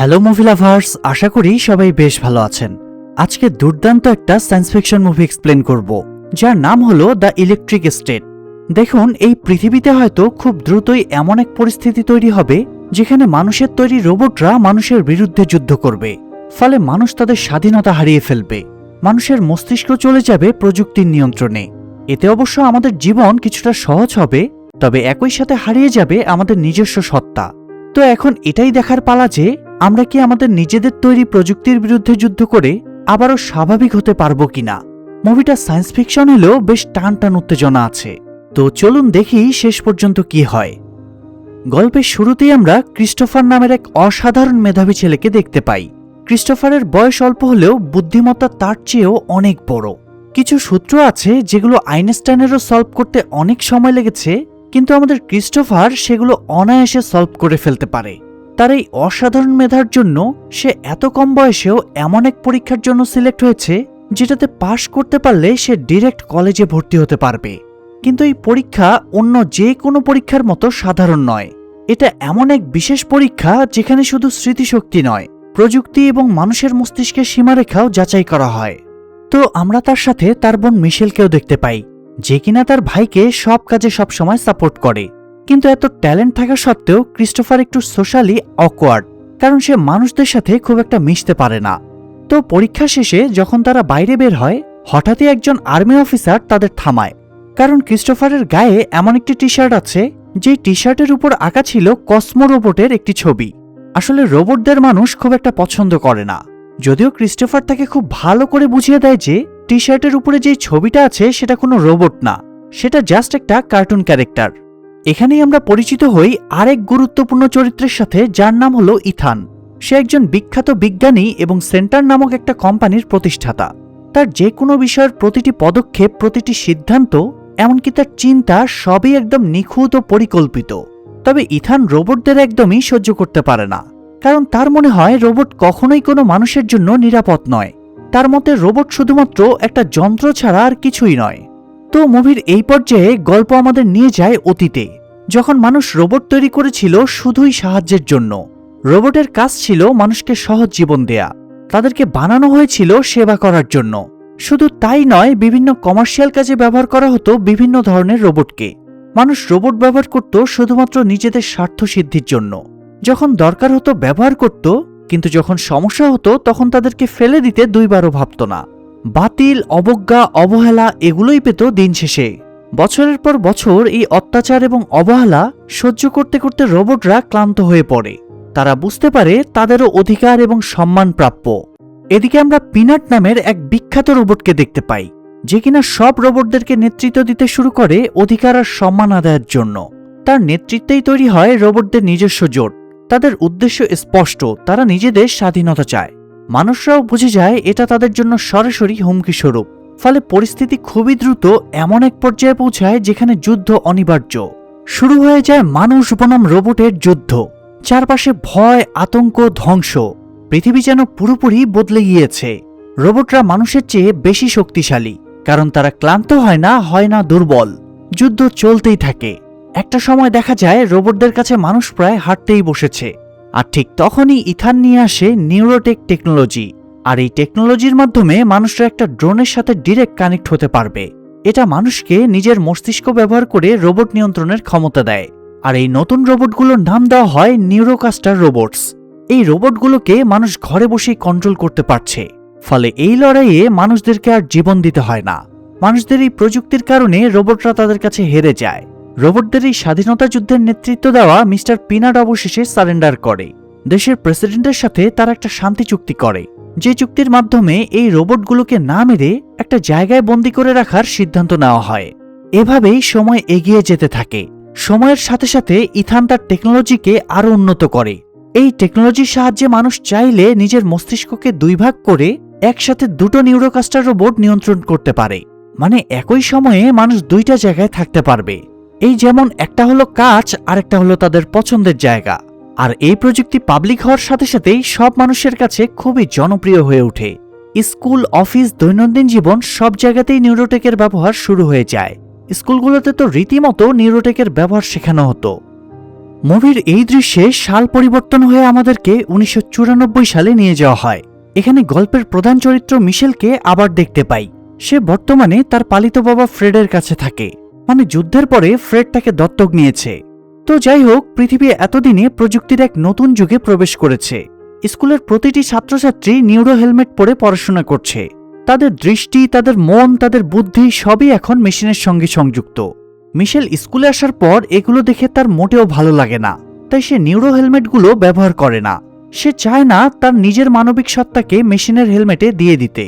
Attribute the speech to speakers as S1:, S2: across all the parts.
S1: Hello movie lovers, আশা করি সবাই বেশ ভালো আছেন। আজকে দুর্দান্ত একটা সায়েন্স ফিকশন মুভি এক্সপ্লেন করব, যার নাম হলো দ্য ইলেকট্রিক স্টেট। দেখুন, এই পৃথিবীতে হয়তো খুব দ্রুতই এমন এক পরিস্থিতি তৈরি হবে যেখানে মানুষের তৈরি রোবটরা মানুষের বিরুদ্ধে যুদ্ধ করবে। ফলে মানুষ তাদের স্বাধীনতা হারিয়ে ফেলবে। মানুষের মস্তিষ্ক চলে যাবে প্রযুক্তির নিয়ন্ত্রণে। এতে অবশ্য আমাদের জীবন কিছুটা সহজ হবে, তবে একই সাথে হারিয়ে যাবে আমাদের নিজস্ব সত্তা। তো এখন এটাই দেখার পালা যে আমরা কি আমাদের নিজেদের তৈরি প্রযুক্তির বিরুদ্ধে যুদ্ধ করে আবারও স্বাভাবিক হতে পারবো কিনা। মুভিটা সায়েন্স ফিকশন হলেও বেশ টান টান উত্তেজনা আছে। তো চলুন দেখি শেষ পর্যন্ত কি হয়। গল্পের শুরুতেই আমরা ক্রিস্টোফার নামের এক অসাধারণ মেধাবী ছেলেকে দেখতে পাই। ক্রিস্টোফারের বয়স অল্প হলেও বুদ্ধিমত্তা তার চেয়েও অনেক বড়। কিছু সূত্র আছে যেগুলো আইনস্টাইনেরও সলভ করতে অনেক সময় লেগেছে, কিন্তু আমাদের ক্রিস্টোফার সেগুলো অনায়াসে সলভ করে ফেলতে পারে। তার এই অসাধারণ মেধার জন্য সে এত কম বয়সেও এমন এক পরীক্ষার জন্য সিলেক্ট হয়েছে যেটাতে পাশ করতে পারলে সে ডিরেক্ট কলেজে ভর্তি হতে পারবে। কিন্তু এই পরীক্ষা অন্য যে কোনো পরীক্ষার মতো সাধারণ নয়। এটা এমন এক বিশেষ পরীক্ষা যেখানে শুধু স্মৃতিশক্তি নয়, প্রযুক্তি এবং মানুষের মস্তিষ্কের সীমারেখাও যাচাই করা হয়। তো আমরা তার সাথে তার বোন মিশেলকেও দেখতে পাই, যে কিনা তার ভাইকে সব কাজে সবসময় সাপোর্ট করে। কিন্তু এত ট্যালেন্ট থাকা সত্ত্বেও ক্রিস্টোফার একটু সোশ্যালি অকওয়ার্ড, কারণ সে মানুষদের সাথে খুব একটা মিশতে পারে না। তো পরীক্ষা শেষে যখন তারা বাইরে বের হয়, হঠাৎই একজন আর্মি অফিসার তাদের থামায়, কারণ ক্রিস্টোফারের গায়ে এমন একটি টি শার্ট আছে যে টি শার্টের উপর আঁকা ছিল কসমো রোবটের একটি ছবি। আসলে রোবটদের মানুষ খুব একটা পছন্দ করে না, যদিও ক্রিস্টোফার তাকে খুব ভালো করে বুঝিয়ে দেয় যে টি শার্টের উপরে যে ছবিটা আছে সেটা কোনো রোবট না, সেটা জাস্ট একটা কার্টুন ক্যারেক্টার। এখানেই আমরা পরিচিত হই আরেক গুরুত্বপূর্ণ চরিত্রের সাথে, যার নাম হলো ইথান। সে একজন বিখ্যাত বিজ্ঞানী এবং সেন্টার নামক একটা কোম্পানির প্রতিষ্ঠাতা। তার যে কোনো বিষয়ের প্রতিটি পদক্ষেপ, প্রতিটি সিদ্ধান্ত, এমনকি তার চিন্তা সবই একদম নিখুঁত ও পরিকল্পিত। তবে ইথান রোবটদের একদমই সহ্য করতে পারে না, কারণ তার মনে হয় রোবট কখনোই কোনো মানুষের জন্য নিরাপদ নয়। তার মতে রোবট শুধুমাত্র একটা যন্ত্র ছাড়া আর কিছুই নয়। তো মুভির এই পর্যায়ে গল্প আমাদের নিয়ে যায় অতীতে, যখন মানুষ রোবট তৈরি করেছিল শুধুই সাহায্যের জন্য। রোবটের কাজ ছিল মানুষকে সহজ জীবন দেয়া, তাদেরকে বানানো হয়েছিল সেবা করার জন্য। শুধু তাই নয়, বিভিন্ন কমার্শিয়াল কাজে ব্যবহার করা হতো বিভিন্ন ধরনের রোবটকে। মানুষ রোবট ব্যবহার করত শুধুমাত্র নিজেদের স্বার্থ সিদ্ধির জন্য। যখন দরকার হতো ব্যবহার করত, কিন্তু যখন সমস্যা হতো তখন তাদেরকে ফেলে দিতে দুইবারও ভাবত না। বাতিল, অবজ্ঞা, অবহেলা এগুলোই পেত দিন শেষে। বছরের পর বছর এই অত্যাচার এবং অবহেলা সহ্য করতে করতে রোবটরা ক্লান্ত হয়ে পড়ে। তারা বুঝতে পারে তাদেরও অধিকার এবং সম্মান প্রাপ্য। এদিকে আমরা পিনাট নামের এক বিখ্যাত রোবটকে দেখতে পাই, যে কিনা সব রোবটদেরকে নেতৃত্ব দিতে শুরু করে অধিকার আর সম্মান আদায়ের জন্য। তার নেতৃত্বেই তৈরি হয় রোবটদের নিজস্ব জোট। তাদের উদ্দেশ্য স্পষ্ট, তারা নিজেদের স্বাধীনতা চায়। মানুষরাও বুঝে যায় এটা তাদের জন্য সরাসরি হুমকি স্বরূপ। ফলে পরিস্থিতি খুবই দ্রুত এমন এক পর্যায়ে পৌঁছায় যেখানে যুদ্ধ অনিবার্য। শুরু হয়ে যায় মানুষ বনাম রোবটের যুদ্ধ। চারপাশে ভয়, আতঙ্ক, ধ্বংস। পৃথিবী যেন পুরোপুরি বদলে গিয়েছে। রোবটরা মানুষের চেয়ে বেশি শক্তিশালী, কারণ তারা ক্লান্ত হয় না দুর্বল। যুদ্ধ চলতেই থাকে। একটা সময় দেখা যায় রোবটদের কাছে মানুষ প্রায় হাঁটতেই বসেছে। আর ঠিক তখনই ইথান নিয়ে আসে নিউরোটেক টেকনোলজি। আর এই টেকনোলজির মাধ্যমে মানুষরা একটা ড্রোনের সাথে ডিরেক্ট কানেক্ট হতে পারবে। এটা মানুষকে নিজের মস্তিষ্ক ব্যবহার করে রোবট নিয়ন্ত্রণের ক্ষমতা দেয়। আর এই নতুন রোবটগুলোর নাম দেওয়া হয় নিউরোকাস্টার রোবটস। এই রোবটগুলোকে মানুষ ঘরে বসেই কন্ট্রোল করতে পারছে। ফলে এই লড়াইয়ে মানুষদেরকে আর জীবন দিতে হয় না। মানুষদের এই প্রযুক্তির কারণে রোবটরা তাদের কাছে হেরে যায়। রোবটদের এই স্বাধীনতা যুদ্ধের নেতৃত্ব দেওয়া মিস্টার পিনাট অবশেষে সারেন্ডার করে। দেশের প্রেসিডেন্টের সাথে তার একটা শান্তি চুক্তি করে, যে চুক্তির মাধ্যমে এই রোবটগুলোকে না মেরে একটা জায়গায় বন্দী করে রাখার সিদ্ধান্ত নেওয়া হয়। এভাবেই সময় এগিয়ে যেতে থাকে। সময়ের সাথে সাথে ইথান তার টেকনোলজিকে আরো উন্নত করে। এই টেকনোলজির সাহায্যে মানুষ চাইলে নিজের মস্তিষ্ককে দুই ভাগ করে একসাথে দুটো নিউরোকাস্টার রোবট নিয়ন্ত্রণ করতে পারে। মানে একই সময়ে মানুষ দুইটা জায়গায় থাকতে পারবে। এই যেমন একটা হলো কাজ, আরেকটা হলো তাদের পছন্দের জায়গা। আর এই প্রযুক্তি পাবলিক হওয়ার সাথে সাথেই সব মানুষের কাছে খুবই জনপ্রিয় হয়ে ওঠে। স্কুল, অফিস, দৈনন্দিন জীবন সব জায়গাতেই নিউরোটেকের ব্যবহার শুরু হয়ে যায়। স্কুলগুলোতে তো রীতিমতো নিউরোটেকের ব্যবহার শেখানো হতো। মুভির এই দৃশ্যে সাল পরিবর্তন হয়ে আমাদেরকে 1994 সালে নিয়ে যাওয়া হয়। এখানে গল্পের প্রধান চরিত্র মিশেলকে আবার দেখতে পাই। সে বর্তমানে তার পালিত বাবা ফ্রেডের কাছে থাকে, মানে যুদ্ধের পরে ফ্রেড তাকে দত্তক নিয়েছে। তো যাই হোক, পৃথিবী এতদিনে প্রযুক্তির এক নতুন যুগে প্রবেশ করেছে। স্কুলের প্রতিটি ছাত্রছাত্রী নিউরো হেলমেট পরে পড়াশোনা করছে। তাদের দৃষ্টি, তাদের মন, তাদের বুদ্ধি সবই এখন মেশিনের সঙ্গে সংযুক্ত। মিশেল স্কুলে আসার পর এগুলো দেখে তার মোটেও ভালো লাগে না, তাই সে নিউরো হেলমেটগুলো ব্যবহার করে না। সে চায় না তার নিজের মানবিক সত্তাকে মেশিনের হেলমেটে দিয়ে দিতে।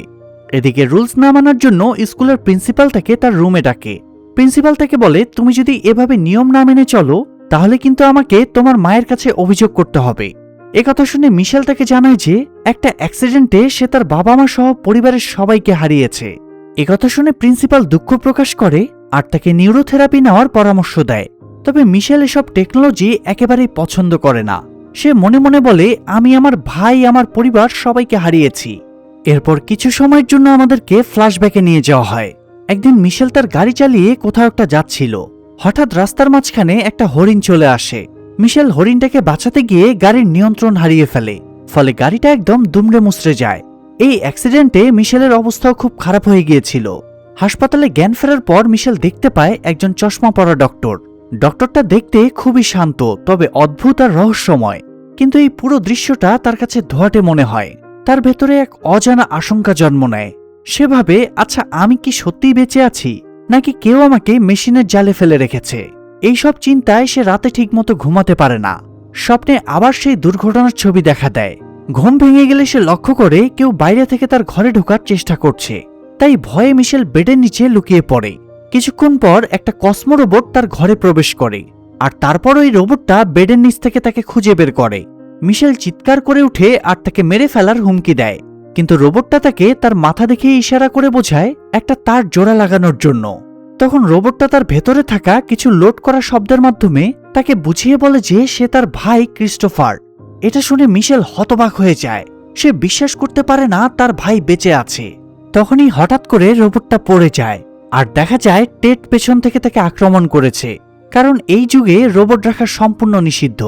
S1: এদিকে রুলস না মানার জন্য স্কুলের প্রিন্সিপাল তাকে তার রুমে ডাকে। প্রিন্সিপাল তাকে বলে, তুমি যদি এভাবে নিয়ম না মেনে চলো তাহলে কিন্তু আমাকে তোমার মায়ের কাছে অভিযোগ করতে হবে। একথা শুনে মিশেল তাকে জানায় যে একটা অ্যাক্সিডেন্টে সে তার বাবা মা সহ পরিবারের সবাইকে হারিয়েছে। একথা শুনে প্রিন্সিপাল দুঃখ প্রকাশ করে আর তাকে নিউরোথেরাপি নেওয়ার পরামর্শ দেয়। তবে মিশেল এসব টেকনোলজি একেবারেই পছন্দ করে না। সে মনে মনে বলে, আমি আমার ভাই, আমার পরিবার সবাইকে হারিয়েছি। এরপর কিছু সময়ের জন্য আমাদেরকে ফ্ল্যাশব্যাকে নিয়ে যাওয়া হয়। একদিন মিশেল তার গাড়ি চালিয়ে কোথাও একটা যাচ্ছিল। হঠাৎ রাস্তার মাঝখানে একটা হরিণ চলে আসে। মিশেল হরিণটাকে বাঁচাতে গিয়ে গাড়ির নিয়ন্ত্রণ হারিয়ে ফেলে, ফলে গাড়িটা একদম দুমড়ে মুচড়ে যায়। এই অ্যাক্সিডেন্টে মিশেলের অবস্থাও খুব খারাপ হয়ে গিয়েছিল। হাসপাতালে জ্ঞান ফেরার পর মিশেল দেখতে পায় একজন চশমা পরা ডক্টর। ডক্টরটা দেখতে খুবই শান্ত, তবে অদ্ভুত আর রহস্যময়। কিন্তু এই পুরো দৃশ্যটা তার কাছে ধোঁয়াটে মনে হয়। তার ভেতরে এক অজানা আশঙ্কা জন্ম নেয়। সে ভাবে, আচ্ছা, আমি কি সত্যিই বেঁচে আছি, নাকি কেউ আমাকে মেশিনের জালে ফেলে রেখেছে? এইসব চিন্তায় সে রাতে ঠিকমতো ঘুমাতে পারে না। স্বপ্নে আবার সেই দুর্ঘটনার ছবি দেখা দেয়। ঘুম ভেঙে গেলে সে লক্ষ্য করে কেউ বাইরে থেকে তার ঘরে ঢোকার চেষ্টা করছে। তাই ভয়ে মিশেল বেডের নিচে লুকিয়ে পড়ে। কিছুক্ষণ পর একটা কসমো রোবট তার ঘরে প্রবেশ করে, আর তারপর ওই রোবটটা বেডের নিচ থেকে তাকে খুঁজে বের করে। মিশেল চিৎকার করে উঠে আর তাকে মেরে ফেলার হুমকি দেয়, কিন্তু রোবটটা তাকে তার মাথা দেখে ইশারা করে বোঝায় একটা তার জোড়া লাগানোর জন্য। তখন রোবটটা তার ভেতরে থাকা কিছু লোড করা শব্দের মাধ্যমে তাকে বুঝিয়ে বলে যে সে তার ভাই ক্রিস্টোফার। এটা শুনে মিশেল হতবাক হয়ে যায়। সে বিশ্বাস করতে পারে না তার ভাই বেঁচে আছে। তখনই হঠাৎ করে রোবটটা পড়ে যায়, আর দেখা যায় টেড পেছন থেকে তাকে আক্রমণ করেছে। কারণ এই যুগে রোবট রাখা সম্পূর্ণ নিষিদ্ধ।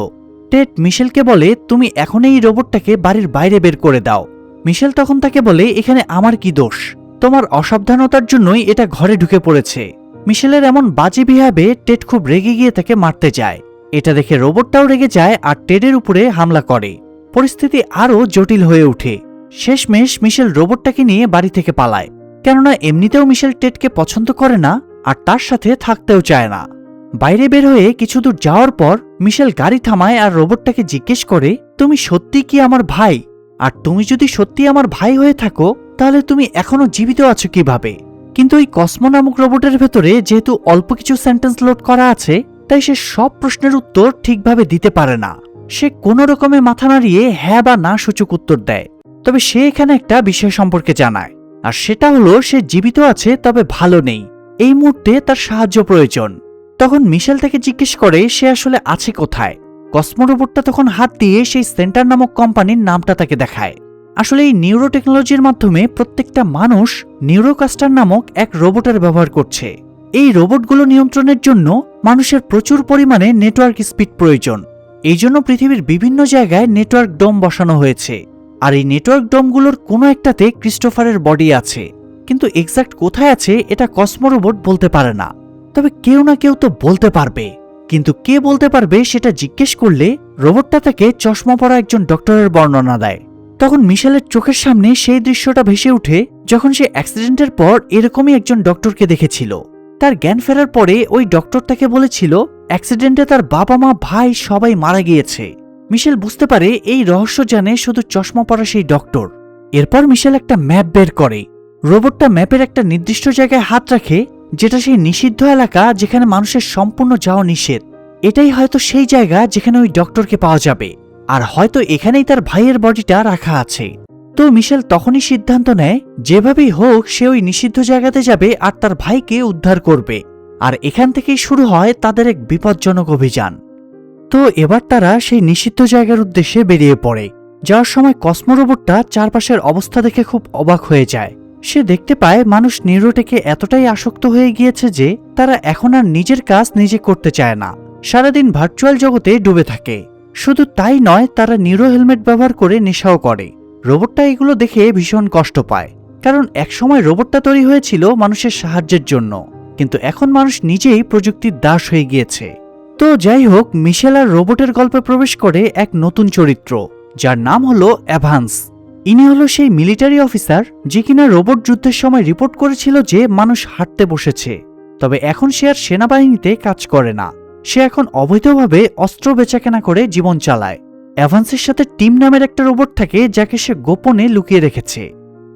S1: টেড মিশেলকে বলে, তুমি এখন এই রোবটটাকে বাড়ির বাইরে বের করে দাও। মিশেল তখন তাকে বলে, এখানে আমার কি দোষ? তোমার অসাবধানতার জন্যই এটা ঘরে ঢুকে পড়েছে। মিশেলের এমন বাজে বিহেভে টেড খুব রেগে গিয়ে তাকে মারতে যায়। এটা দেখে রোবটটাও রেগে যায় আর টেডের উপরে হামলা করে। পরিস্থিতি আরও জটিল হয়ে ওঠে। শেষমেশ মিশেল রোবটটাকে নিয়ে বাড়ি থেকে পালায়, কেননা এমনিতেও মিশেল টেডকে পছন্দ করে না আর তার সাথে থাকতেও চায় না। বাইরে বের হয়ে কিছু দূর যাওয়ার পর মিশেল গাড়ি থামায় আর রোবটটাকে জিজ্ঞেস করে, তুমি সত্যি কি আমার ভাই? আর তুমি যদি সত্যি আমার ভাই হয়ে থাকো তাহলে তুমি এখনো জীবিত আছো কিভাবে? কিন্তু এই কসমো নামক রোবটের ভেতরে যেহেতু অল্প কিছু সেন্টেন্স লোড করা আছে, তাই সে সব প্রশ্নের উত্তর ঠিকভাবে দিতে পারে না। সে কোনো রকমে মাথা নাড়িয়ে হ্যাঁ বা না সূচক উত্তর দেয়। তবে সে এখানে একটা বিষয় সম্পর্কে জানায়, আর সেটা হলো সে জীবিত আছে তবে ভালো নেই। এই মুহূর্তে তার সাহায্য প্রয়োজন। তখন মিশেল তাকে জিজ্ঞেস করে সে আসলে আছে কোথায়। কসমো রোবটটা তখন হাত দিয়ে সেই সেন্টার নামক কোম্পানির নামটা তাকে দেখায়। আসলে এই নিউরো টেকনোলজির মাধ্যমে প্রত্যেকটা মানুষ নিউরোকাস্টার নামক এক রোবটের ব্যবহার করছে। এই রোবটগুলো নিয়ন্ত্রণের জন্য মানুষের প্রচুর পরিমাণে নেটওয়ার্ক স্পিড প্রয়োজন। এই জন্য পৃথিবীর বিভিন্ন জায়গায় নেটওয়ার্ক ডোম বসানো হয়েছে। আর এই নেটওয়ার্ক ডোমগুলোর কোনো একটাতে ক্রিস্টোফারের বডি আছে, কিন্তু এক্সাক্ট কোথায় আছে এটা কসমো রোবট বলতে পারে না। তবে কেউ না কেউ তো বলতে পারবে, কিন্তু কে বলতে পারবে সেটা জিজ্ঞেস করলে রোবটটা তাকে চশমা পরা একজন ডক্টরের বর্ণনা দেয়। তখন মিশেলের চোখের সামনে সেই দৃশ্যটা ভেসে ওঠে যখন সে অ্যাক্সিডেন্টের পর এরকমই একজন ডক্টরকে দেখেছিল। তার জ্ঞান ফেরার পরে ওই ডক্টর তাকে বলেছিল অ্যাক্সিডেন্টে তার বাবা মা ভাই সবাই মারা গিয়েছে। মিশেল বুঝতে পারে এই রহস্য জানে শুধু চশমা পরা সেই ডক্টর। এরপর মিশেল একটা ম্যাপ বের করে। রোবটটা ম্যাপের একটা নির্দিষ্ট জায়গায় হাত রাখে, যেটা সেই নিষিদ্ধ এলাকা যেখানে মানুষের সম্পূর্ণ যাওয়া নিষেধ। এটাই হয়তো সেই জায়গা যেখানে ওই ডক্টরকে পাওয়া যাবে, আর হয়তো এখানেই তার ভাইয়ের বডিটা রাখা আছে। তো মিশেল তখনই সিদ্ধান্ত নেয় যেভাবেই হোক সে ওই নিষিদ্ধ জায়গাতে যাবে আর তার ভাইকে উদ্ধার করবে। আর এখান থেকেই শুরু হয় তাদের এক বিপজ্জনক অভিযান। তো এবার তারা সেই নিষিদ্ধ জায়গার উদ্দেশ্যে বেরিয়ে পড়ে। যাওয়ার সময় কসমো রোবটটা চারপাশের অবস্থা দেখে খুব অবাক হয়ে যায়। সে দেখতে পায় মানুষ নিউরোটেকে এতটাই আসক্ত হয়ে গিয়েছে যে তারা এখন আর নিজের কাজ নিজে করতে চায় না। সারাদিন ভার্চুয়াল জগতে ডুবে থাকে। শুধু তাই নয়, তারা নিউরো হেলমেট ব্যবহার করে নেশাও করে। রোবটটা এগুলো দেখে ভীষণ কষ্ট পায়, কারণ একসময় রোবটটা তৈরি হয়েছিল মানুষের সাহায্যের জন্য, কিন্তু এখন মানুষ নিজেই প্রযুক্তির দাস হয়ে গিয়েছে। তো যাই হোক, মিশেল আর রোবটের গল্পে প্রবেশ করে এক নতুন চরিত্র, যার নাম হলো এভান্স। ইনি হলো সেই মিলিটারি অফিসার যে কিনা রোবট যুদ্ধের সময় রিপোর্ট করেছিল যে মানুষ হাঁটতে বসেছে। তবে এখন সে আর সেনাবাহিনীতে কাজ করে না, সে এখন অবৈধভাবে অস্ত্র বেচাকেনা করে জীবন চালায়। এভান্সের সাথে টিম নামের একটা রোবট থাকে যাকে সে গোপনে লুকিয়ে রেখেছে।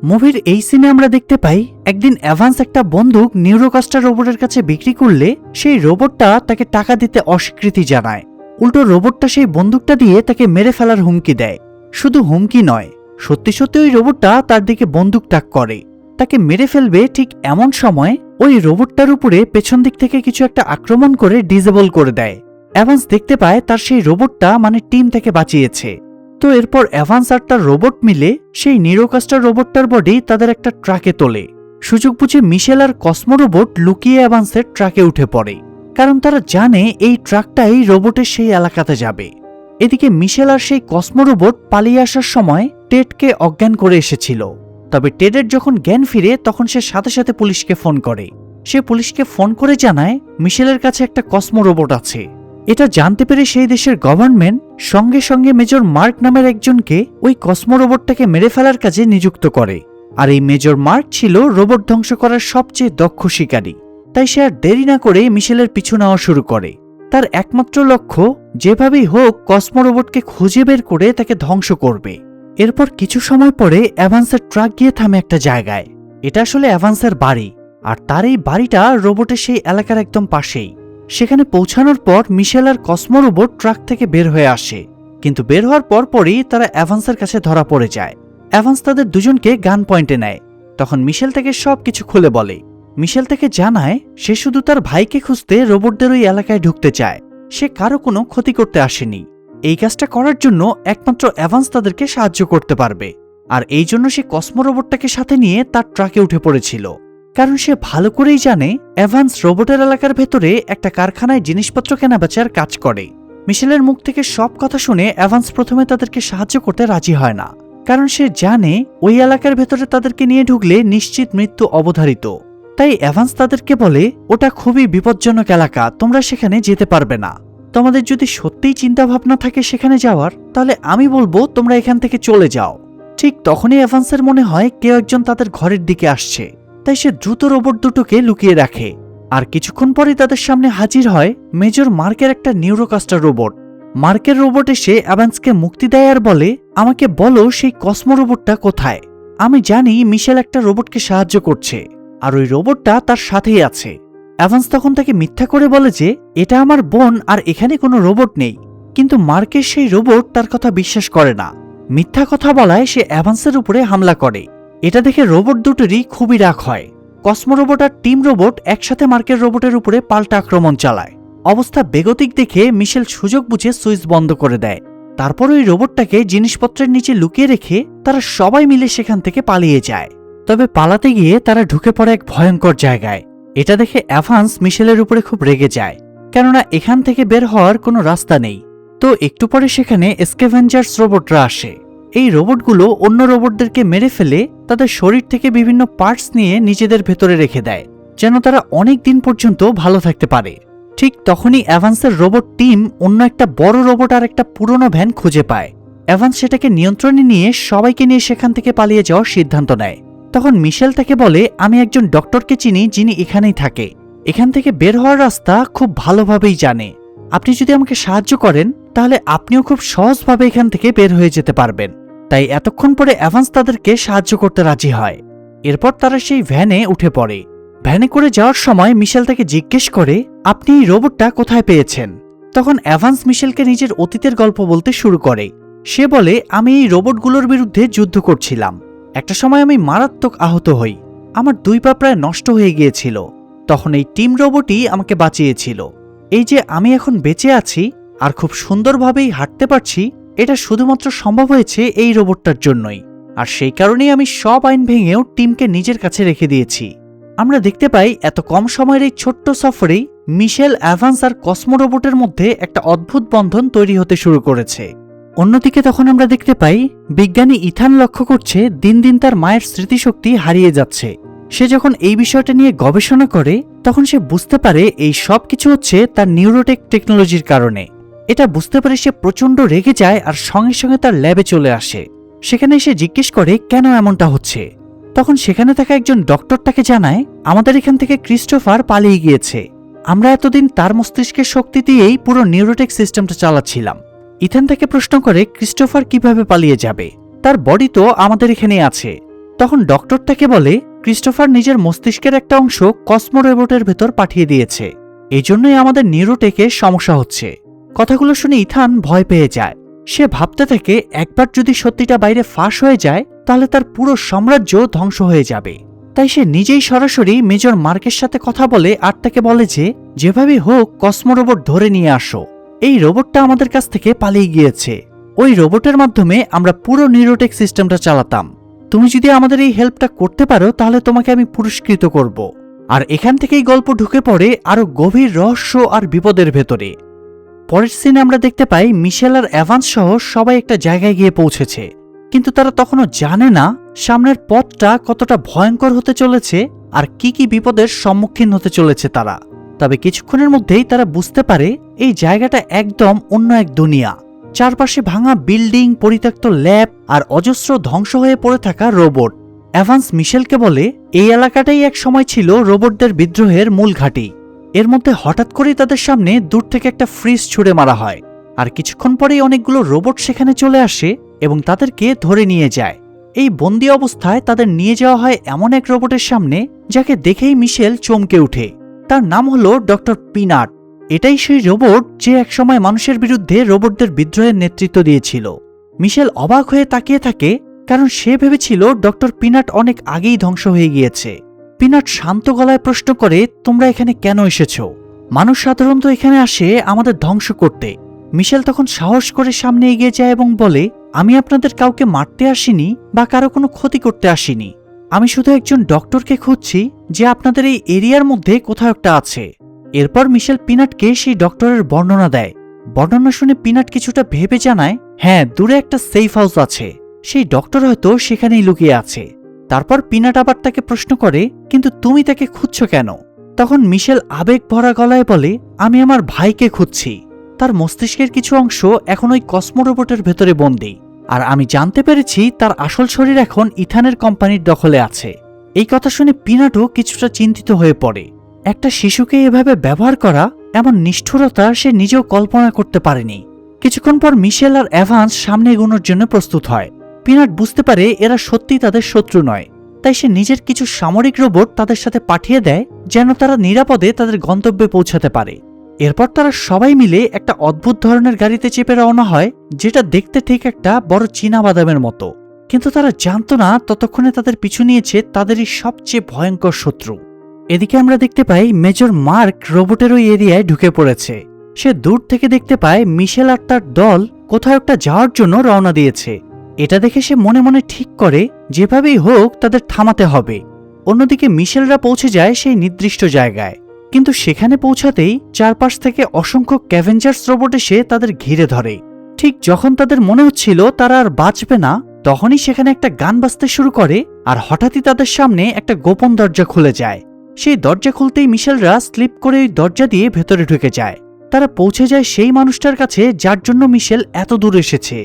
S1: মুভির এই সিনে আমরা দেখতে পাই একদিন এভান্স একটা বন্দুক নিউরোকাস্টার রোবটের কাছে বিক্রি করলে সেই রোবটটা তাকে টাকা দিতে অস্বীকৃতি জানায়। উল্টো রোবটটা সেই বন্দুকটা দিয়ে তাকে মেরে ফেলার হুমকি দেয়। শুধু হুমকি নয়, সত্যি সত্যি ওই রোবটটা তার দিকে বন্দুক তাক করে, তাকে মেরে ফেলবে। ঠিক এমন সময় ওই রোবটটার উপরে পেছন দিক থেকে কিছু একটা আক্রমণ করে ডিসেবল করে দেয়। এভান্স দেখতে পায় তার সেই রোবটটা মানে টিম তাকে বাঁচিয়েছে। তো এরপর এভান্স আর তার রোবট মিলে সেই নিউরোকাস্টার রোবটটার বডি তাদের একটা ট্রাকে তোলে। সুযোগ বুঝে মিশেল আর কসমো রোবট লুকিয়ে এভান্সের ট্রাকে উঠে পড়ে, কারণ তারা জানে এই ট্রাকটাই রোবটের সেই এলাকাতে যাবে। এদিকে মিশেল আর সেই কসমো রোবট পালিয়ে আসার সময় টেডকে অজ্ঞান করে এসেছিল। তবে টেডের যখন জ্ঞান ফিরে তখন সে সাথে সাথে পুলিশকে ফোন করে। সে পুলিশকে ফোন করে জানায় মিশেলের কাছে একটা কসমো রোবট আছে। এটা জানতে পেরে সেই দেশের গভর্নমেন্ট সঙ্গে সঙ্গে মেজর মার্ক নামের একজনকে ওই কসমো রোবটটাকে মেরে ফেলার কাজে নিযুক্ত করে। আর এই মেজর মার্ক ছিল রোবট ধ্বংস করার সবচেয়ে দক্ষ শিকারী। তাই সে আর দেরি না করে মিশেলের পিছু নেওয়া শুরু করে। তার একমাত্র লক্ষ্য যেভাবেই হোক কসমো রোবটকে খুঁজে বের করে তাকে ধ্বংস করবে। এরপর কিছু সময় পরে এভান্সের ট্রাক গিয়ে থামে একটা জায়গায়। এটা আসলে এভান্সের বাড়ি, আর তার এই বাড়িটা রোবটের সেই এলাকার একদম পাশেই। সেখানে পৌঁছানোর পর মিশেল আর কসমো রোবট ট্রাক থেকে বের হয়ে আসে, কিন্তু বের হওয়ার পরপরই তারা এভান্সের কাছে ধরা পড়ে যায়। এভান্স তাদের দুজনকে গান পয়েন্টে নেয়। তখন মিশেল তাকে সবকিছু খুলে বলে। মিশেল তাকে জানায় সে শুধু তার ভাইকে খুঁজতে রোবটদের ওই এলাকায় ঢুকতে চায়, সে কারো কোনো ক্ষতি করতে আসেনি। এই কাজটা করার জন্য একমাত্র এভান্স তাদেরকে সাহায্য করতে পারবে, আর এই জন্য সে কসমো রোবটটাকে সাথে নিয়ে তার ট্রাকে উঠে পড়েছিল। কারণ সে ভালো করেই জানে এভান্স রোবটের এলাকার ভেতরে একটা কারখানায় জিনিসপত্র কেনাবেচার কাজ করে। মিশেলের মুখ থেকে সব কথা শুনে এভান্স প্রথমে তাদেরকে সাহায্য করতে রাজি হয় না, কারণ সে জানে ওই এলাকার ভেতরে তাদেরকে নিয়ে ঢুকলে নিশ্চিত মৃত্যু অবধারিত। তাই এভান্স তাদেরকে বলে ওটা খুবই বিপজ্জনক এলাকা, তোমরা সেখানে যেতে পারবে না। তোমাদের যদি সত্যিই চিন্তা ভাবনা থাকে সেখানে যাওয়ার, তাহলে আমি বলবো তোমরা এখান থেকে চলে যাও। ঠিক তখনই এভান্সের মনে হয় কেউ একজন তাদের ঘরের দিকে আসছে, তাই সে দ্রুত রোবট দুটোকে লুকিয়ে রাখে। আর কিছুক্ষণ পরে তাদের সামনে হাজির হয় মেজর মার্কের একটা নিউরোকাস্টার রোবট। মার্কের রোবট এসে এভান্সকে মুক্তি দেয় আর বলে, আমাকে বলো সেই কসমো রোবটটা কোথায়। আমি জানি মিশেল একটা রোবটকে সাহায্য করছে, আর ওই রোবটটা তার সাথেই আছে। এভান্স তখন তাকে মিথ্যা করে বলে যে এটা আমার বোন আর এখানে কোনো রোবট নেই, কিন্তু মার্কের সেই রোবট তার কথা বিশ্বাস করে না। মিথ্যা কথা বলায় সে এভান্সের উপরে হামলা করে। এটা দেখে রোবট দুটোরই খুবই রাগ হয়। কসমো রোবট আর টিম রোবট একসাথে মার্কের রোবটের উপরে পাল্টা আক্রমণ চালায়। অবস্থা বেগতিক দেখে মিশেল সুযোগ বুঝে সুইচ বন্ধ করে দেয়। তারপর ওই রোবটটাকে জিনিসপত্রের নিচে লুকিয়ে রেখে তারা সবাই মিলে সেখান থেকে পালিয়ে যায়। তবে পালাতে গিয়ে তারা ঢুকে পড়ে এক ভয়ঙ্কর জায়গায়। এটা দেখে এভান্স মিশেলের উপরে খুব রেগে যায়, কেননা এখান থেকে বের হওয়ার কোনো রাস্তা নেই। তো একটু পরে সেখানে স্ক্যাভেঞ্জার্স রোবটরা আসে। এই রোবটগুলো অন্য রোবটদেরকে মেরে ফেলে তাদের শরীর থেকে বিভিন্ন পার্টস নিয়ে নিজেদের ভেতরে রেখে দেয়, যেন তারা অনেক দিন পর্যন্ত ভালো থাকতে পারে। ঠিক তখনই এভান্সের রোবট টিম অন্য একটা বড় রোবট আর একটা পুরনো ভ্যান খুঁজে পায়। এভান্স সেটাকে নিয়ন্ত্রণে নিয়ে সবাইকে নিয়ে সেখান থেকে পালিয়ে যাওয়ার সিদ্ধান্ত নেয়। তখন মিশেল তাকে বলে, আমি একজন ডক্টরকে চিনি যিনি এখানেই থাকে, এখান থেকে বের হওয়ার রাস্তা খুব ভালোভাবেই জানে। আপনি যদি আমাকে সাহায্য করেন তাহলে আপনিও খুব সহজভাবে এখান থেকে বের হয়ে যেতে পারবেন। তাই এতক্ষণ পরে এভান্স তাদেরকে সাহায্য করতে রাজি হয়। এরপর তারা সেই ভ্যানে উঠে পড়ে। ভ্যানে করে যাওয়ার সময় মিশেল তাকে জিজ্ঞেস করে, আপনি এই রোবটটা কোথায় পেয়েছেন? তখন এভান্স মিশেলকে নিজের অতীতের গল্প বলতে শুরু করে। সে বলে, আমি এই রোবটগুলোর বিরুদ্ধে যুদ্ধ করছিলাম। একটা সময় আমি মারাত্মক আহত হই, আমার 2 পা প্রায় নষ্ট হয়ে গিয়েছিল। তখন এই টিম রোবটই আমাকে বাঁচিয়েছিল। এই যে আমি এখন বেঁচে আছি আর খুব সুন্দরভাবেই হাঁটতে পারছি, এটা শুধুমাত্র সম্ভব হয়েছে এই রোবটটার জন্যই। আর সেই কারণেই আমি সব আইন ভেঙেও টিমকে নিজের কাছে রেখে দিয়েছি। আমরা দেখতে পাই এত কম সময়ের এই ছোট্ট সফরেই মিশেল এভান্স আর কসমো রোবটের মধ্যে একটা অদ্ভুত বন্ধন তৈরি হতে শুরু করেছে। অন্যদিকে তখন আমরা দেখতে পাই বিজ্ঞানী ইথান লক্ষ্য করছে দিন দিন তার মায়ের স্মৃতিশক্তি হারিয়ে যাচ্ছে। সে যখন এই বিষয়টা নিয়ে গবেষণা করে তখন সে বুঝতে পারে এই সব কিছু হচ্ছে তার নিউরোটেক টেকনোলজির কারণে। এটা বুঝতে পারে সে প্রচণ্ড রেগে যায় আর সঙ্গে সঙ্গে তার ল্যাবে চলে আসে। সেখানে সে জিজ্ঞেস করে কেন এমনটা হচ্ছে। তখন সেখানে থাকা একজন ডক্টর তাকে জানায় আমাদের এখান থেকে ক্রিস্টোফার পালিয়ে গিয়েছে। আমরা এতদিন তার মস্তিষ্কের শক্তি দিয়েই পুরো নিউরোটেক সিস্টেমটা চালাচ্ছিলাম। ইথান তাকে প্রশ্ন করে ক্রিস্টোফার কিভাবে পালিয়ে যাবে, তার বডি তো আমাদের এখানেই আছে। তখন ডক্টর তাকে বলে ক্রিস্টোফার নিজের মস্তিষ্কের একটা অংশ কসমো রোবটের ভেতর পাঠিয়ে দিয়েছে, এই জন্যই আমাদের নিউরোটেকে সমস্যা হচ্ছে। কথাগুলো শুনে ইথান ভয় পেয়ে যায়। সে ভাবতে থাকে একবার যদি সত্যিটা বাইরে ফাঁস হয়ে যায় তাহলে তার পুরো সাম্রাজ্য ধ্বংস হয়ে যাবে। তাই সে নিজেই সরাসরি মেজর মার্কের সাথে কথা বলে আর তাকে বলে যে যেভাবে হোক কসমো রোবট ধরে নিয়ে আসো। এই রোবটটা আমাদের কাছ থেকে পালিয়ে গিয়েছে। ওই রোবটের মাধ্যমে আমরা পুরো নিউরোটেক সিস্টেমটা চালাতাম। তুমি যদি আমাদের এই হেল্পটা করতে পারো তাহলে তোমাকে আমি পুরস্কৃত করব। আর এখান থেকেই গল্প ঢুকে পড়ে আরো গভীর রহস্য আর বিপদের ভেতরে। পরের সিনে আমরা দেখতে পাই মিশেল আর এভান্স সহ সবাই একটা জায়গায় গিয়ে পৌঁছেছে, কিন্তু তারা তখনও জানে না সামনের পথটা কতটা ভয়ঙ্কর হতে চলেছে আর কি কি বিপদের সম্মুখীন হতে চলেছে তারা। তবে কিছুক্ষণের মধ্যেই তারা বুঝতে পারে এই জায়গাটা একদম অন্য এক দুনিয়া। চারপাশে ভাঙা বিল্ডিং, পরিত্যক্ত ল্যাব আর অজস্র ধ্বংস হয়ে পড়ে থাকা রোবট। এভান্স মিশেলকে বলে এই এলাকাটাই এক সময় ছিল রোবটদের বিদ্রোহের মূল ঘাঁটি। এর মধ্যে হঠাৎ করেই তাদের সামনে দূর থেকে একটা ফ্রিজ ছুড়ে মারা হয়, আর কিছুক্ষণ পরেই অনেকগুলো রোবট সেখানে চলে আসে এবং তাদেরকে ধরে নিয়ে যায়। এই বন্দি অবস্থায় তাদের নিয়ে যাওয়া হয় এমন এক রোবটের সামনে যাকে দেখেই মিশেল চমকে উঠে। তার নাম হলো ডক্টর পিনাট। এটাই সেই রোবট যে একসময় মানুষের বিরুদ্ধে রোবটদের বিদ্রোহের নেতৃত্ব দিয়েছিল। মিশেল অবাক হয়ে তাকিয়ে থাকে, কারণ সে ভেবেছিল ডক্টর পিনাট অনেক আগেই ধ্বংস হয়ে গিয়েছে। পিনাট শান্ত গলায় প্রশ্ন করে তোমরা এখানে কেন এসেছো? মানুষ সাধারণত এখানে আসে আমাদের ধ্বংস করতে। মিশেল তখন সাহস করে সামনে এগিয়ে যায় এবং বলে আমি আপনাদের কাউকে মারতে আসিনি বা কারো কোনো ক্ষতি করতে আসিনি। আমি শুধু একজন ডক্টরকে খুঁজছি যে আপনাদের এই এরিয়ার মধ্যে কোথাও একটা আছে। এরপর মিশেল পিনাটকে সেই ডক্টরের বর্ণনা দেয়। বর্ণনা শুনে পিনাট কিছুটা ভেবে জানায় হ্যাঁ, দূরে একটা সেফ হাউস আছে, সেই ডক্টর হয়তো সেখানেই লুকিয়ে আছে। তারপর পিনাট আবার তাকে প্রশ্ন করে কিন্তু তুমি তাকে খুঁজছো কেন? তখন মিশেল আবেগ ভরা গলায় বলে আমি আমার ভাইকে খুঁজছি। তার মস্তিষ্কের কিছু অংশ এখন ওই কসমো রোবটের ভেতরে বন্দী, আর আমি জানতে পেরেছি তার আসল শরীর এখন ইথানের কোম্পানির দখলে আছে। এই কথা শুনে পিনাটও কিছুটা চিন্তিত হয়ে পড়ে। একটা শিশুকে এভাবে ব্যবহার করা, এমন নিষ্ঠুরতা সে নিজেও কল্পনা করতে পারেনি। কিছুক্ষণ পর মিশেল আর এভান্স সামনে এগোনোর জন্য প্রস্তুত হয়। পিনাট বুঝতে পারে এরা সত্যি তাদের শত্রু নয়, তাই সে নিজের কিছু সামরিক রোবট তাদের সাথে পাঠিয়ে দেয় যেন তারা নিরাপদে তাদের গন্তব্যে পৌঁছাতে পারে। এরপর তারা সবাই মিলে একটা অদ্ভুত ধরনের গাড়িতে চেপে রওনা হয়, যেটা দেখতে ঠিক একটা বড় চীনা বাদামের মতো। কিন্তু তারা জানতো না ততক্ষণে তাদের পিছু নিয়েছে তাদেরই সবচেয়ে ভয়ঙ্কর শত্রু। এদিকে আমরা দেখতে পাই মেজর মার্ক রোবটের ওই এরিয়ায় ঢুকে পড়েছে। সে দূর থেকে দেখতে পায় মিশেল আর তার দল কোথাও একটা যাওয়ার জন্য রওনা দিয়েছে। এটা দেখে সে মনে মনে ঠিক করে যেভাবেই হোক তাদের থামাতে হবে। অন্যদিকে মিশেলরা পৌঁছে যায় সেই নির্দিষ্ট জায়গায়, কিন্তু সেখানে পৌঁছাতেই চারপাশ থেকে অসংখ্য ক্যাভেঞ্জার্স রোবট এসে তাদের ঘিরে ধরে। ঠিক যখন তাদের মনে হচ্ছিল তারা আর বাঁচবে না, তখনই সেখানে একটা গান বাজতে শুরু করে, আর হঠাৎই তাদের সামনে একটা গোপন দরজা খুলে যায়। সেই দরজা খুলতেই মিশেলরা স্লিপ করে ওই দরজা দিয়ে ভেতরে ঢুকে যায়। তারা পৌঁছে যায় সেই মানুষটার কাছে যার জন্য মিশেল এত দূর এসেছে,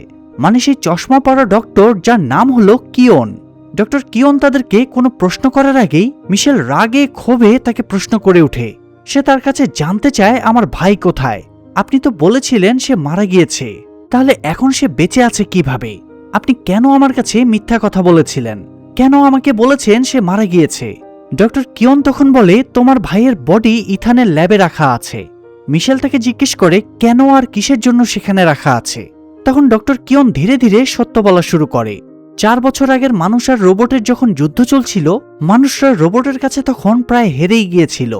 S1: মানে সেই চশমা পরা ডক্টর যার নাম হলো কিয়ন। ডক্টর কিয়ন তাদেরকে কোনো প্রশ্ন করার আগেই মিশেল রাগে ক্ষোভে তাকে প্রশ্ন করে ওঠে। সে তার কাছে জানতে চায় আমার ভাই কোথায়? আপনি তো বলেছিলেন সে মারা গিয়েছে, তাহলে এখন সে বেঁচে আছে কিভাবে? আপনি কেন আমার কাছে মিথ্যা কথা বলেছিলেন? কেন আমাকে বলেছেন সে মারা গিয়েছে? ডক্টর কিয়ন তখন বলে তোমার ভাইয়ের বডি ইথানের ল্যাবে রাখা আছে। মিশেল তাকে জিজ্ঞেস করে কেন আর কিসের জন্য সেখানে রাখা আছে। তখন ডক্টর কিয়ন ধীরে ধীরে সত্য বলা শুরু করে। 4 বছর আগের মানুষ আর রোবটের যখন যুদ্ধ চলছিল, মানুষরা রোবটের কাছে তখন প্রায় হেরেই গিয়েছিল।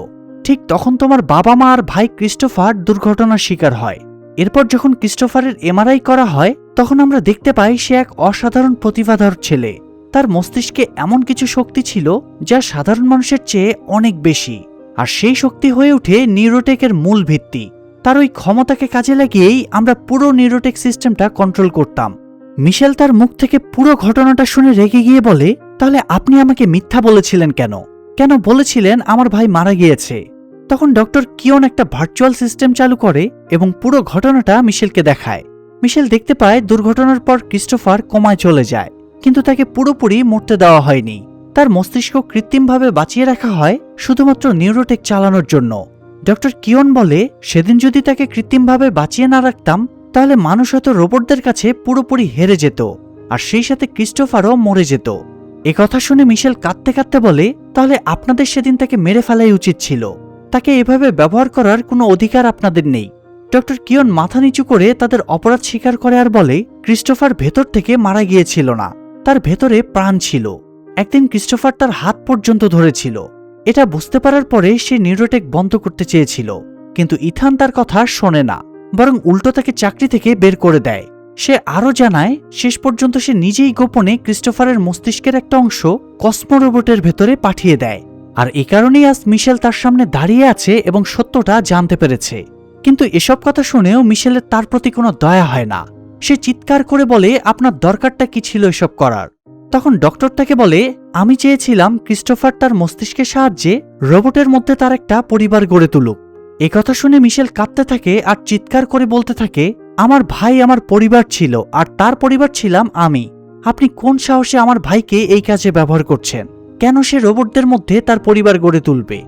S1: ঠিক তখন তোমার বাবা মা আর ভাই ক্রিস্টোফার দুর্ঘটনার শিকার হয়। এরপর যখন ক্রিস্টোফারের এমআরআই করা হয়, তখন আমরা দেখতে পাই সে এক অসাধারণ প্রতিভাধর ছেলে। তার মস্তিষ্কে এমন কিছু শক্তি ছিল যা সাধারণ মানুষের চেয়ে অনেক বেশি। আর সেই শক্তি হয়ে ওঠে নিউরোটেকের মূল ভিত্তি। তার ওই ক্ষমতাকে কাজে লাগিয়েই আমরা পুরো নিউরোটেক সিস্টেমটা কন্ট্রোল করতাম। মিশেল তার মুখ থেকে পুরো ঘটনাটা শুনে রেগে গিয়ে বলে, তাহলে আপনি আমাকে মিথ্যা বলেছিলেন কেন? কেন বলেছিলেন আমার ভাই মারা গিয়েছে? তখন ডক্টর কিয়ন একটা ভার্চুয়াল সিস্টেম চালু করে এবং পুরো ঘটনাটা মিশেলকে দেখায়। মিশেল দেখতে পায় দুর্ঘটনার পর ক্রিস্টোফার কোমায় চলে যায়, কিন্তু তাকে পুরোপুরি মরতে দেওয়া হয়নি। তার মস্তিষ্ক কৃত্রিমভাবে বাঁচিয়ে রাখা হয় শুধুমাত্র নিউরোটেক চালানোর জন্য। ডক্টর কিয়ন বলে, সেদিন যদি তাকে কৃত্রিমভাবে বাঁচিয়ে না রাখতাম তাহলে মানুষ হয়তো রোবটদের কাছে পুরোপুরি হেরে যেত, আর সেই সাথে ক্রিস্টোফারও মরে যেত। একথা শুনে মিশেল কাঁদতে কাঁদতে বলে, তাহলে আপনাদের সেদিন তাকে মেরে ফেলাই উচিত ছিল। তাকে এভাবে ব্যবহার করার কোনো অধিকার আপনাদের নেই। ডক্টর কিয়ন মাথা নিচু করে তাদের অপরাধ স্বীকার করে আর বলে, ক্রিস্টোফার ভেতর থেকে মারা গিয়েছিল না, তার ভেতরে প্রাণ ছিল। একদিন ক্রিস্টোফার তার হাত পর্যন্ত ধরেছিল। এটা বুঝতে পারার পরে সে নিউরোটেক বন্ধ করতে চেয়েছিল, কিন্তু ইথান তার কথা শোনে না, বরং উল্টো তাকে চাকরি থেকে বের করে দেয়। সে আরও জানায়, শেষ পর্যন্ত সে নিজেই গোপনে ক্রিস্টোফারের মস্তিষ্কের একটা অংশ কসমো রোবটের ভেতরে পাঠিয়ে দেয়। আর এ কারণেই আজ মিশেল তার সামনে দাঁড়িয়ে আছে এবং সত্যটা জানতে পেরেছে। কিন্তু এসব কথা শুনেও মিশেলের তার প্রতি কোনো দয়া হয় না। সে চিৎকার করে বলে, আপনার দরকারটা কি ছিল এসব করার? তখন ডক্টর তাকে বলে, আমি চেয়েছিলাম ক্রিস্টোফার তার মস্তিষ্কের সাহায্যে রোবটের মধ্যে তার একটা পরিবার গড়ে তুলুক। একথা শুনে মিশেল কাঁদতে থাকে আর চিৎকার করে বলতে থাকে, আমার ভাই আমার পরিবার ছিল, আর তার পরিবার ছিলাম আমি। আপনি কোন সাহসে আমার ভাইকে এই কাজে ব্যবহার করছেন? কেন সে রোবটদের মধ্যে তার পরিবার গড়ে তুলবে?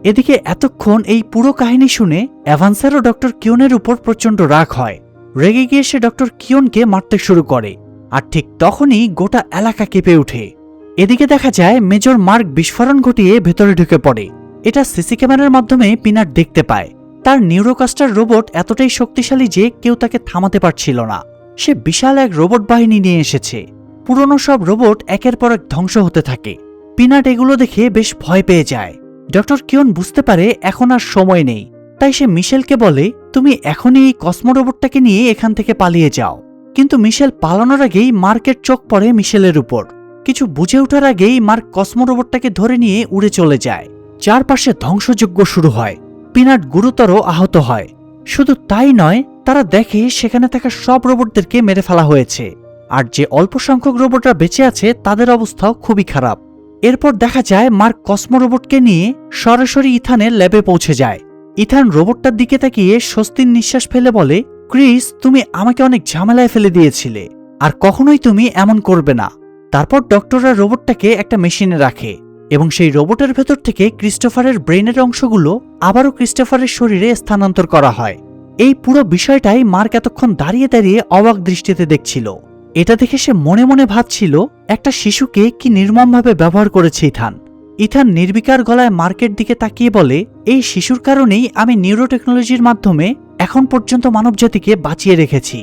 S1: এদিকে এতক্ষণ এই পুরো কাহিনী শুনে অ্যাভান্সারও ডক্টর কিয়নের উপর প্রচণ্ড রাগ হয়। রেগে গিয়ে সে ডক্টর কিয়নকে মারতে শুরু করে, আর ঠিক তখনই গোটা এলাকা কেঁপে ওঠে। এদিকে দেখা যায় মেজর মার্ক বিস্ফোরণ ঘটিয়ে ভেতরে ঢুকে পড়ে। এটা সিসি ক্যামেরার মাধ্যমে পিনাট দেখতে পায়। তার নিউরোকাস্টার রোবট এতটাই শক্তিশালী যে কেউ তাকে থামাতে পারছিল না। সে বিশাল এক রোবট বাহিনী নিয়ে এসেছে। পুরনো সব রোবট একের পর এক ধ্বংস হতে থাকে। পিনাট এগুলো দেখে বেশ ভয় পেয়ে যায়। ডক্টর কিয়ন বুঝতে পারে এখন আর সময় নেই, তাই সে মিশেলকে বলে, তুমি এখনই এই কসমো রোবটটাকে নিয়ে এখান থেকে পালিয়ে যাও। কিন্তু মিশেল পালানোর আগেই মার্কের চোখ পড়ে মিশেলের উপর। কিছু বুঝে ওঠার আগেই মার্ক কসমো রোবটটাকে ধরে নিয়ে উড়ে চলে যায়। চারপাশে ধ্বংসযজ্ঞ শুরু হয়। পিনাট গুরুতর আহত হয়। শুধু তাই নয়, তারা দেখে সেখানে থাকা সব রোবটদেরকে মেরে ফেলা হয়েছে, আর যে অল্প সংখ্যক রোবটরা বেঁচে আছে তাদের অবস্থাও খুবই খারাপ। এরপর দেখা যায় মার্ক কসমো রোবটকে নিয়ে সরাসরি ইথানের ল্যাবে পৌঁছে যায়। ইথান রোবটটার দিকে তাকিয়ে স্বস্তির নিঃশ্বাস ফেলে বলে, ক্রিস, তুমি আমাকে অনেক ঝামেলায় ফেলে দিয়েছিলে, আর কখনোই তুমি এমন করবে না। তারপর ডক্টররা রোবটটাকে একটা মেশিনে রাখে এবং সেই রোবটের ভেতর থেকে ক্রিস্টোফারের ব্রেনের অংশগুলো আবারও ক্রিস্টোফারের শরীরে স্থানান্তর করা হয়। এই পুরো বিষয়টাই মার্ক এতক্ষণ দাঁড়িয়ে দাঁড়িয়ে অবাক দৃষ্টিতে দেখছিল। এটা দেখে সে মনে মনে ভাবছিল, একটা শিশুকে কি নির্মমভাবে ব্যবহার করেছে ইথান। ইথান নির্বিকার গলায় মার্কের দিকে তাকিয়ে বলে, এই শিশুর কারণেই আমি নিউরোটেকনোলজির মাধ্যমে এখন পর্যন্ত মানবজাতিকে বাঁচিয়ে রেখেছি।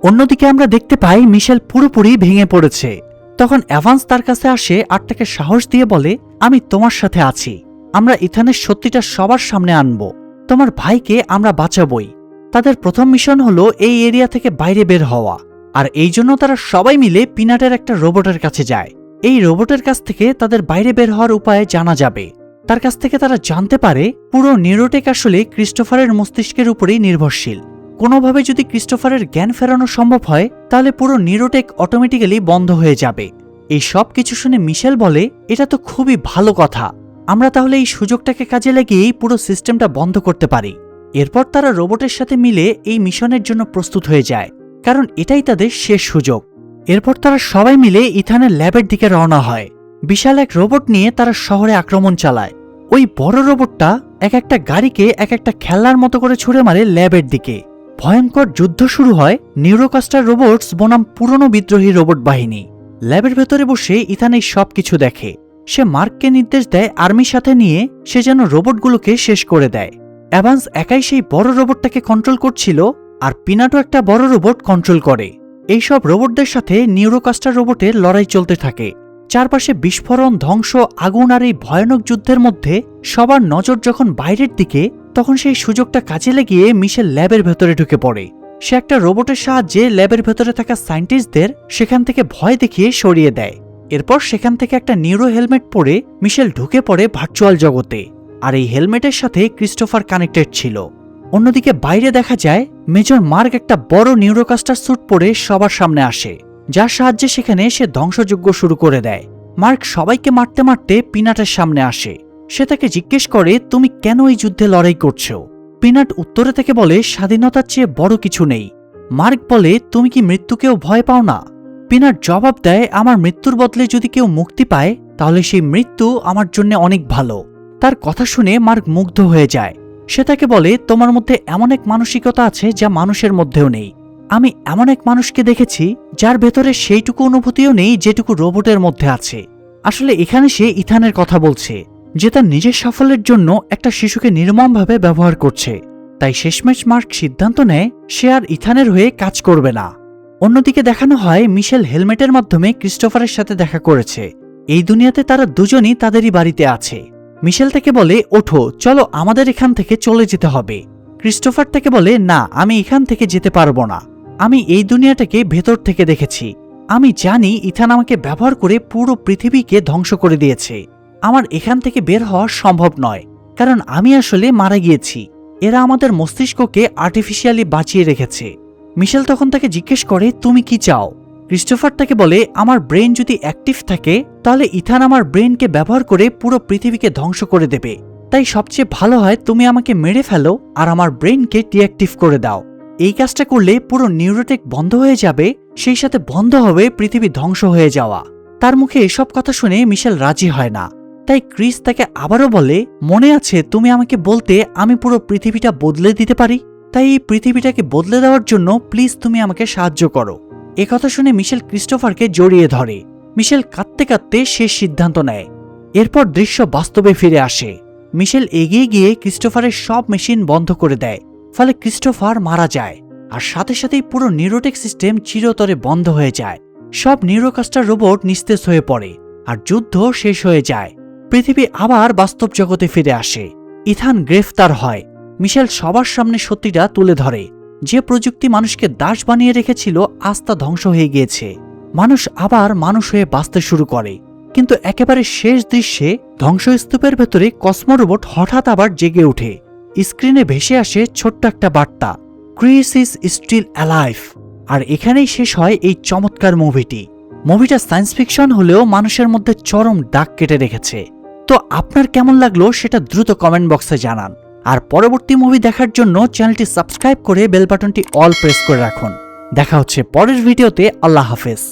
S1: অন্যদিকে আমরা দেখতে পাই মিশেল পুরোপুরি ভেঙে পড়েছে। তখন অ্যাভান্স তার কাছে আসে আর তাকে সাহস দিয়ে বলে, আমি তোমার সাথে আছি। আমরা ইথানের সত্যিটা সবার সামনে আনব। তোমার ভাইকে আমরা বাঁচাবই। তাদের প্রথম মিশন হলো এই এরিয়া থেকে বাইরে বের হওয়া, আর এই জন্য তারা সবাই মিলে পিনাটের একটা রোবটের কাছে যায়। এই রোবটের কাছ থেকে তাদের বাইরে বের হওয়ার উপায় জানা যাবে। তার কাছ থেকে তারা জানতে পারে পুরো নিউরোটেক আসলে ক্রিস্টোফারের মস্তিষ্কের উপরেই নির্ভরশীল। কোনোভাবে যদি ক্রিস্টোফারের জ্ঞান ফেরানো সম্ভব হয় তাহলে পুরো নিউরোটেক অটোমেটিক্যালি বন্ধ হয়ে যাবে। এই সব কিছু শুনে মিশেল বলে, এটা তো খুবই ভালো কথা। আমরা তাহলে এই সুযোগটাকে কাজে লাগিয়েই পুরো সিস্টেমটা বন্ধ করতে পারি। এরপর তারা রোবটের সাথে মিলে এই মিশনের জন্য প্রস্তুত হয়ে যায়, কারণ এটাই তাদের শেষ সুযোগ। এরপর তারা সবাই মিলে ইথানের ল্যাবের দিকে রওনা হয়। বিশাল এক রোবট নিয়ে তারা শহরে আক্রমণ চালায়। ওই বড় রোবটটা এক একটা গাড়িকে এক একটা খেলনার মতো করে ছুড়ে মারে ল্যাবের দিকে। ভয়ঙ্কর যুদ্ধ শুরু হয় নিউরোকাস্টার রোবটস বনাম পুরনো বিদ্রোহী রোবট বাহিনী। ল্যাবের ভেতরে বসে ইথান এই সব কিছু দেখে। সে মার্ককে নির্দেশ দেয় আর্মির সাথে নিয়ে সে যেন রোবটগুলোকে শেষ করে দেয়। অ্যাভান্স একাই সেই বড় রোবটটাকে কন্ট্রোল করছিল, আর পিনাটো একটা বড় রোবট কন্ট্রোল করে। এইসব রোবটদের সাথে নিউরোকাস্টার রোবটের লড়াই চলতে থাকে। চারপাশে বিস্ফোরণ, ধ্বংস, আগুন আর এই ভয়ানক যুদ্ধের মধ্যে সবার নজর যখন বাইরের দিকে, তখন সেই সুযোগটা কাজে লাগিয়ে মিশেল ল্যাবের ভেতরে ঢুকে পড়ে। সে একটা রোবটের সাহায্যে ল্যাবের ভেতরে থাকা সায়েন্টিস্টদের সেখান থেকে ভয় দেখিয়ে সরিয়ে দেয়। এরপর সেখান থেকে একটা নিউরো হেলমেট পরে মিশেল ঢুকে পড়ে ভার্চুয়াল জগতে। আর এই হেলমেটের সাথে ক্রিস্টোফার কানেক্টেড ছিল। অন্যদিকে বাইরে দেখা যায় মেজর মার্ক একটা বড় নিউরোকাস্টার স্যুট পরে সবার সামনে আসে, যার সাহায্যে সেখানে সে ধ্বংসযজ্ঞ শুরু করে দেয়। মার্ক সবাইকে মারতে মারতে পিনাটের সামনে আসে। সে তাকে জিজ্ঞেস করে, তুমি কেন এই যুদ্ধে লড়াই করছো? পিনাট উত্তরে থেকে বলে, স্বাধীনতার চেয়ে বড় কিছু নেই। মার্ক বলে, তুমি কি মৃত্যুকেও ভয় পাও না? পিনাট জবাব দেয়, আমার মৃত্যুর বদলে যদি কেউ মুক্তি পায় তাহলে সেই মৃত্যু আমার জন্য অনেক ভালো। তার কথা শুনে মার্ক মুগ্ধ হয়ে যায়। সে তাকে বলে, তোমার মধ্যে এমন এক মানসিকতা আছে যা মানুষের মধ্যেও নেই। আমি এমন এক মানুষকে দেখেছি যার ভেতরে সেইটুকু অনুভূতিও নেই যেটুকু রোবটের মধ্যে আছে। আসলে এখানে সে ইথানের কথা বলছে, যে তার নিজের সাফল্যের জন্য একটা শিশুকে নির্মমভাবে ব্যবহার করছে। তাই শেষমেশ মার্ক সিদ্ধান্ত নেয় সে আর ইথানের হয়ে কাজ করবে না। অন্যদিকে দেখানো হয় মিশেল হেলমেটের মাধ্যমে ক্রিস্টোফারের সাথে দেখা করেছে। এই দুনিয়াতে তারা দুজনই তাদেরই বাড়িতে আছে। মিশেল তাকে বলে, ওঠো, চলো আমাদের এখান থেকে চলে যেতে হবে। ক্রিস্টোফার তাকে বলে, না, আমি এখান থেকে যেতে পারবো না। আমি এই দুনিয়াটাকে ভেতর থেকে দেখেছি। আমি জানি ইথান আমাকে ব্যবহার করে পুরো পৃথিবীকে ধ্বংস করে দিয়েছে। আমার এখান থেকে বের হওয়া সম্ভব নয়, কারণ আমি আসলে মারা গিয়েছি। এরা আমাদের মস্তিষ্ককে আর্টিফিশিয়ালি বাঁচিয়ে রেখেছে। মিশেল তখন তাকে জিজ্ঞেস করে, তুমি কি চাও? ক্রিস্টোফার তাকে বলে, আমার ব্রেন যদি অ্যাক্টিভ থাকে তাহলে ইথান আমার ব্রেনকে ব্যবহার করে পুরো পৃথিবীকে ধ্বংস করে দেবে। তাই সবচেয়ে ভালো হয় তুমি আমাকে মেরে ফেলো আর আমার ব্রেনকে ডিঅ্যাক্টিভ করে দাও। এই কাজটা করলে পুরো নিউরোটেক বন্ধ হয়ে যাবে, সেই সাথে বন্ধ হবে পৃথিবী ধ্বংস হয়ে যাওয়া। তার মুখে এসব কথা শুনে মিশেল রাজি হয় না। তাই ক্রিস তাকে আবারও বলে, মনে আছে তুমি আমাকে বলতে আমি পুরো পৃথিবীটা বদলে দিতে পারি? তাই এই পৃথিবীটাকে বদলে দেওয়ার জন্য প্লিজ তুমি আমাকে সাহায্য করো। একথা শুনে মিশেল ক্রিস্টোফারকে জড়িয়ে ধরে। মিশেল কাঁদতে কাঁদতে শেষ সিদ্ধান্ত নেয়। এরপর দৃশ্য বাস্তবে ফিরে আসে। মিশেল এগিয়ে গিয়ে ক্রিস্টোফারের সব মেশিন বন্ধ করে দেয়, ফলে ক্রিস্টোফার মারা যায়। আর সাথে সাথেই পুরো নিউরোটেক সিস্টেম চিরতরে বন্ধ হয়ে যায়। সব নিউরোকাস্টার রোবট নিস্তেজ হয়ে পড়ে আর যুদ্ধ শেষ হয়ে যায়। পৃথিবী আবার বাস্তব জগতে ফিরে আসে। ইথান গ্রেফতার হয়। মিশেল সবার সামনে সত্যিটা তুলে ধরে, যে প্রযুক্তি মানুষকে দাস বানিয়ে রেখেছিল আজ তা ধ্বংস হয়ে গিয়েছে। মানুষ আবার মানুষ হয়ে বাঁচতে শুরু করে। কিন্তু একেবারে শেষ দৃশ্যে ধ্বংসস্তূপের ভেতরে কসমো রোবট হঠাৎ আবার জেগে ওঠে। স্ক্রিনে ভেসে আসে ছোট্ট একটা বার্তা, ক্রিস ইজ স্টিল অ্যালাইভ। আর এখানেই শেষ হয় এই চমৎকার মুভিটা সায়েন্স ফিকশন হলেও মানুষের মধ্যে চরম দাগ কেটে রেখেছে। তো আপনার কেমন লাগলো সেটা দ্রুত কমেন্ট বক্সে জানান। আর পরবর্তী মুভি দেখার জন্য চ্যানেলটি সাবস্ক্রাইব করে বেল বাটনটি অল প্রেস করে রাখুন। দেখা হচ্ছে পরের ভিডিওতে। আল্লাহ হাফেজ।